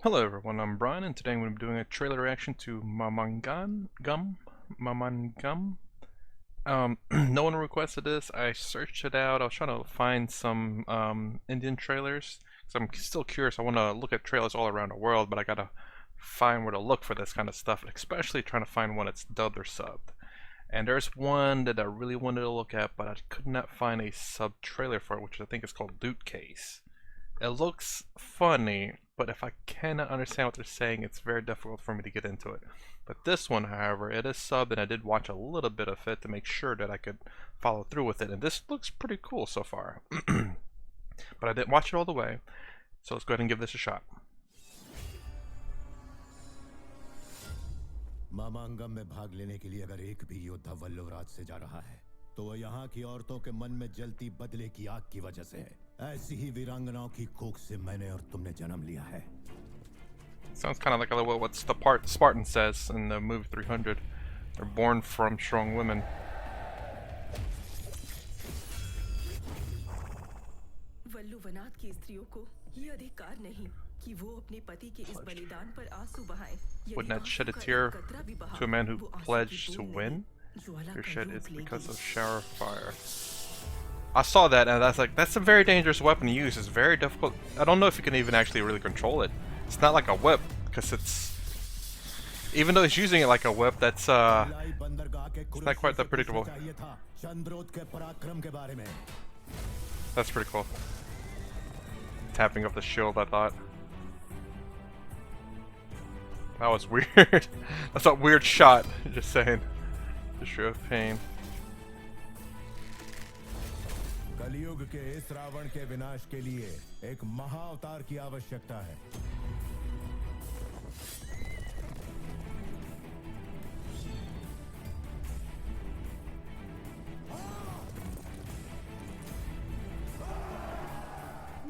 Hello everyone, I'm Brian, and today I'm going to be doing a trailer reaction to Mamangam. No one requested this. I searched it out. I was trying to find some Indian trailers because I'm still curious. I want to look at trailers all around the world, but I gotta find where to look for this kind of stuff, especially trying to find one that's dubbed or subbed. And there's one that I really wanted to look at, but I could not find a sub trailer for it, which I think is called Loot Case. It looks funny, but if I cannot understand what they're saying, it's very difficult for me to get into it. But this one, however, it is subbed, and I did watch a little bit of it to make sure that I could follow through with it. And this looks pretty cool so far. But I didn't watch it all the way, so let's go ahead and give this a shot. मामांगम में भाग लेने के लिए अगर एक भी योद्धा वल्लवराज से जा रहा है तो वह यहाँ की औरतों के मन में जलती बदले की आग की वजह से है। ऐसी ही वीरांगनाओं की कोख से मैंने और तुमने जन्म लिया है। Sounds kind of like what the part Spartan says in the movie 300. They're born from strong women. वल्लुवनाथ की स्त्रियों को ये अधिकार नहीं कि वो अपने पति के इस बलिदान पर आंसू बहाएं। Would not shed a tear to a man who pledged to win. Your shed is because of shower fire. I saw that and that's like, that's a very dangerous weapon to use. It's very difficult. I don't know if you can even actually really control it. It's not like a whip, because it's, even though he's using it like a whip, that's it's not quite that predictable. That's pretty cool. Tapping up the shield, I thought. That was weird. That's a weird shot, just saying. Issue of pain. कलयुग के इस रावण के विनाश के लिए एक महाअवतार की आवश्यकता है।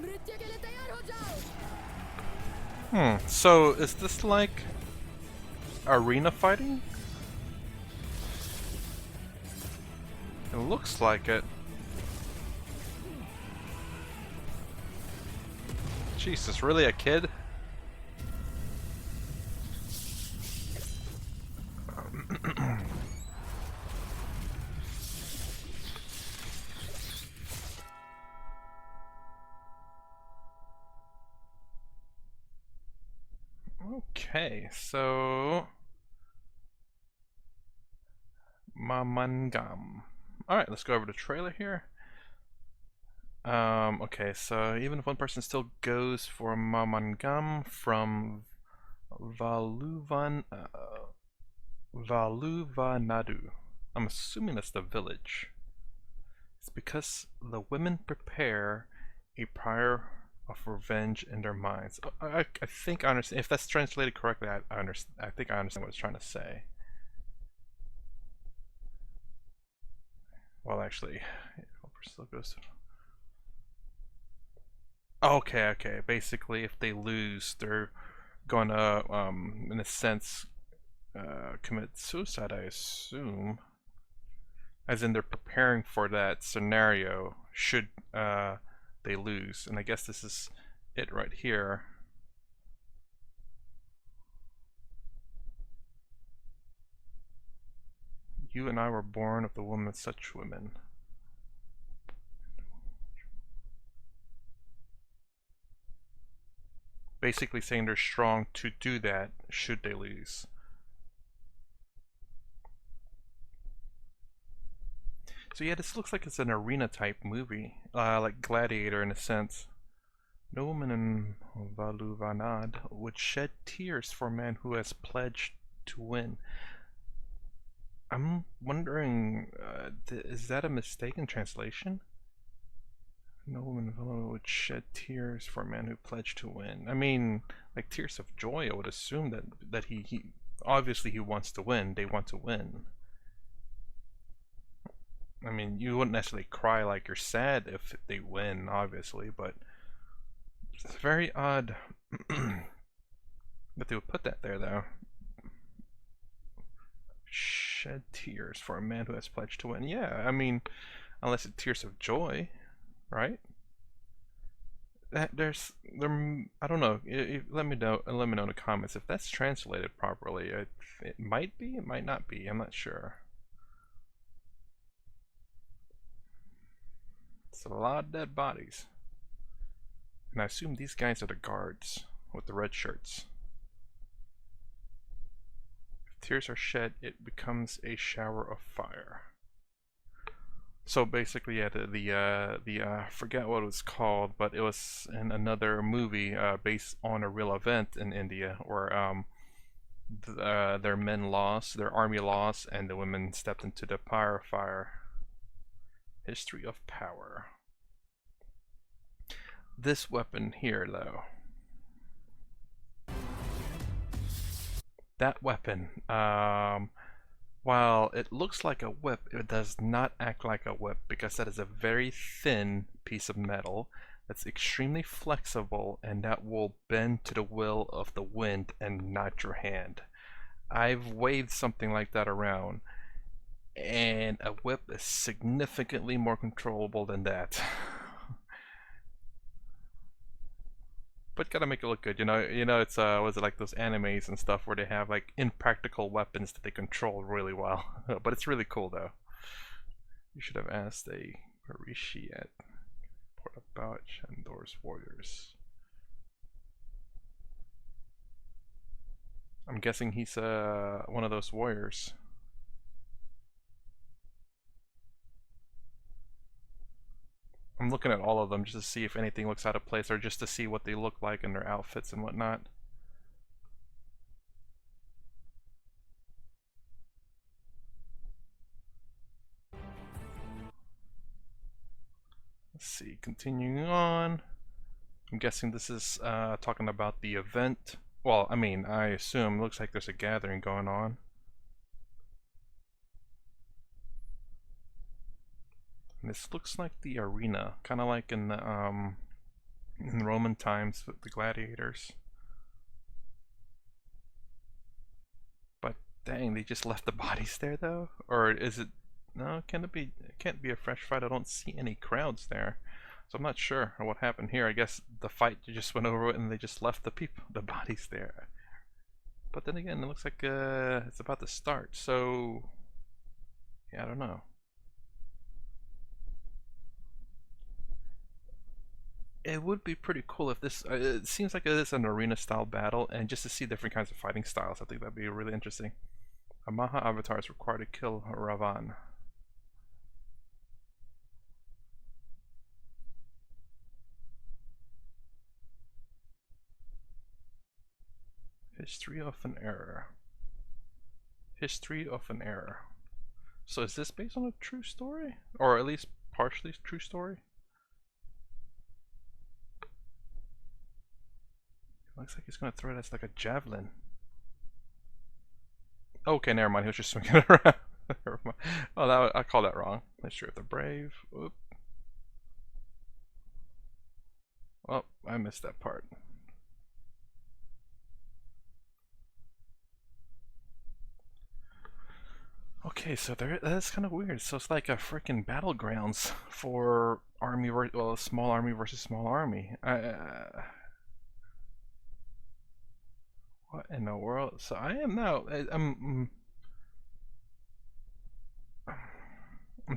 मृत्यु के लिए तैयार हो जाओ। So is this like arena fighting? It looks like it. Jesus, really a kid? Okay, so Mamangam. Alright, let's go over the trailer here. Okay, so even if one person still goes for Mamangam from Valuvanadu. I'm assuming that's the village. It's because the women prepare a pyre of revenge in their minds. I think I understand. If that's translated correctly, I understand. I think I understand what it's trying to say. Well, actually, still goes. Okay. Basically, if they lose, they're gonna, in a sense, commit suicide, I assume. As in, they're preparing for that scenario should they lose. And I guess this is it right here. You and I were born of the woman, such women. Basically saying they're strong to do that should they lose. So yeah, this looks like it's an arena type movie, like Gladiator in a sense. No woman in Valuvanad would shed tears for a man who has pledged to win. I'm wondering, is that a mistaken translation? No woman in Valuvanad would shed tears for a man who pledged to win. I mean, like tears of joy. I would assume that he obviously he wants to win. They want to win. I mean, you wouldn't necessarily cry like you're sad if they win, obviously, but it's very odd that they would put that there, though. Shed tears for a man who has pledged to win. Yeah, I mean, unless it's tears of joy, right? I don't know. Let me know. Let me know in the comments if that's translated properly. It might be. It might not be. I'm not sure. It's a lot of dead bodies, and I assume these guys are the guards with the red shirts. If tears are shed, it becomes a shower of fire. So basically, yeah, forget what it was called, but it was in another movie based on a real event in India where their men lost, their army lost, and the women stepped into the fire. History of power. This weapon here, though. That weapon, while it looks like a whip, it does not act like a whip because that is a very thin piece of metal that's extremely flexible and that will bend to the will of the wind and not your hand. I've waved something like that around, and a whip is significantly more controllable than that. But gotta make it look good, it's was it like those animes and stuff where they have like impractical weapons that they control really well. But it's really cool though. You should have asked a Marishi at Port about Chandor's warriors. I'm guessing he's one of those warriors. I'm looking at all of them just to see if anything looks out of place or just to see what they look like in their outfits and whatnot. Let's see, continuing on. I'm guessing this is talking about the event. Well, I mean, I assume it looks like there's a gathering going on. And this looks like the arena, kind of like in Roman times with the gladiators. But dang, they just left the bodies there though? Or is it? No, can it be? It can't be a fresh fight. I don't see any crowds there, so I'm not sure what happened here. I guess the fight just went over and they just left the bodies there. But then again, it looks like it's about to start. So yeah, I don't know. It would be pretty cool if this. It seems like it is an arena-style battle, and just to see different kinds of fighting styles, I think that'd be really interesting. A Maha avatar is required to kill Ravan. History of an error. History of an error. So is this based on a true story? Or at least partially true story? Looks like he's gonna throw it as like a javelin. Okay, never mind. He was just swinging it around. Oh, I called that wrong. History of the brave. Oop. Oh, I missed that part. Okay, so that's kind of weird. So it's like a freaking battlegrounds for small army versus small army. What in the world? So I am now. I'm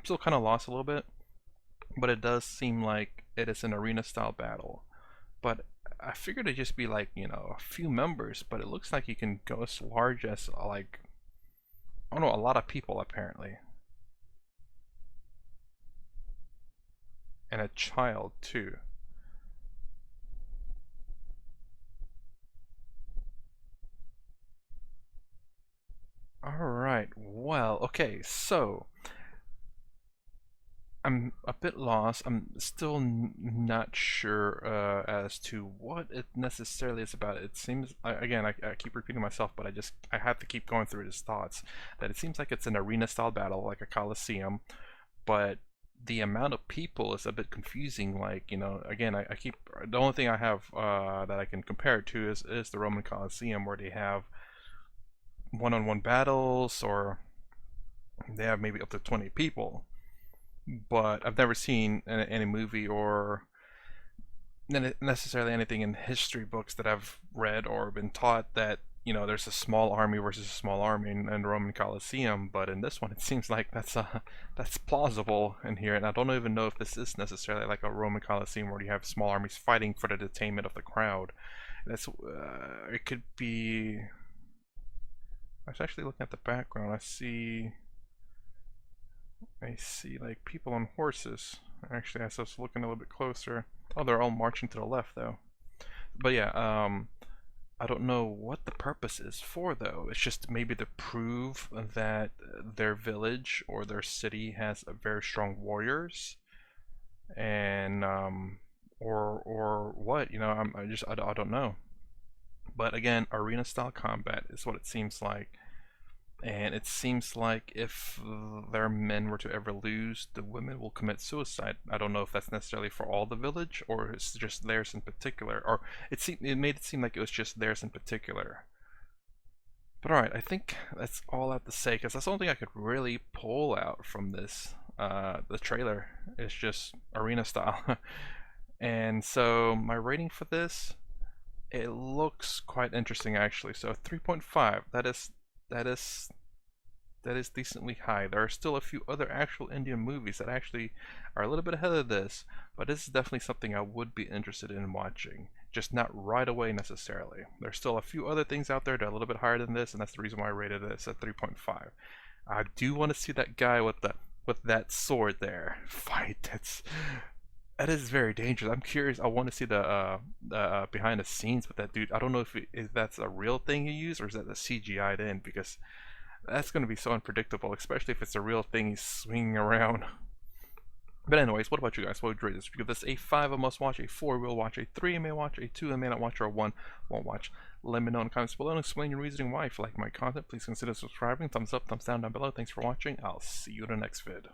still kind of lost a little bit, but it does seem like it is an arena style battle. But I figured it'd just be like, a few members, but it looks like you can go as large as like, I don't know, a lot of people apparently. And a child too. Alright, well, okay, so I'm a bit lost. I'm still not sure as to what it necessarily is about. It seems, again, I keep repeating myself, but I have to keep going through these thoughts, that it seems like it's an arena style battle, like a coliseum, but the amount of people is a bit confusing. Like, again, the only thing I have that I can compare it to is the Roman Coliseum, where they have one-on-one battles, or they have maybe up to 20 people. But I've never seen any movie or necessarily anything in history books that I've read or been taught that there's a small army versus a small army in the Roman Colosseum, but in this one it seems like that's plausible in here, and I don't even know if this is necessarily like a Roman Colosseum where you have small armies fighting for the detainment of the crowd. That's it could be. I was actually looking at the background. I see like people on horses. Actually, as I was looking a little bit closer, oh, they're all marching to the left though. But yeah, I don't know what the purpose is for though. It's just maybe to prove that their village or their city has a very strong warriors, and or what? I don't know. But again, arena style combat is what it seems like. And it seems like if their men were to ever lose, the women will commit suicide. I don't know if that's necessarily for all the village or it's just theirs in particular. Or it made it seem like it was just theirs in particular. But alright, I think that's all I have to say because that's the only thing I could really pull out from this. The trailer is just arena style. And so my rating for this, it looks quite interesting actually. So 3.5. That is decently high. There are still a few other actual Indian movies that actually are a little bit ahead of this, but this is definitely something I would be interested in watching. Just not right away necessarily. There's still a few other things out there that are a little bit higher than this, and that's the reason why I rated this at 3.5. I do want to see that guy with that sword there fight. That is very dangerous. I'm curious. I want to see the behind the scenes with that dude. I don't know if that's a real thing you use or is that the CGI'd in because that's going to be so unpredictable, especially if it's a real thing he's swinging around. But anyways, what about you guys? What would you rate this? Give this a 5, a must watch, a 4, will watch, a 3, may watch, a 2, I may not watch, or a 1, won't watch. Let me know in the comments below and explain your reasoning why. If you like my content, please consider subscribing. Thumbs up, thumbs down below. Thanks for watching. I'll see you in the next vid.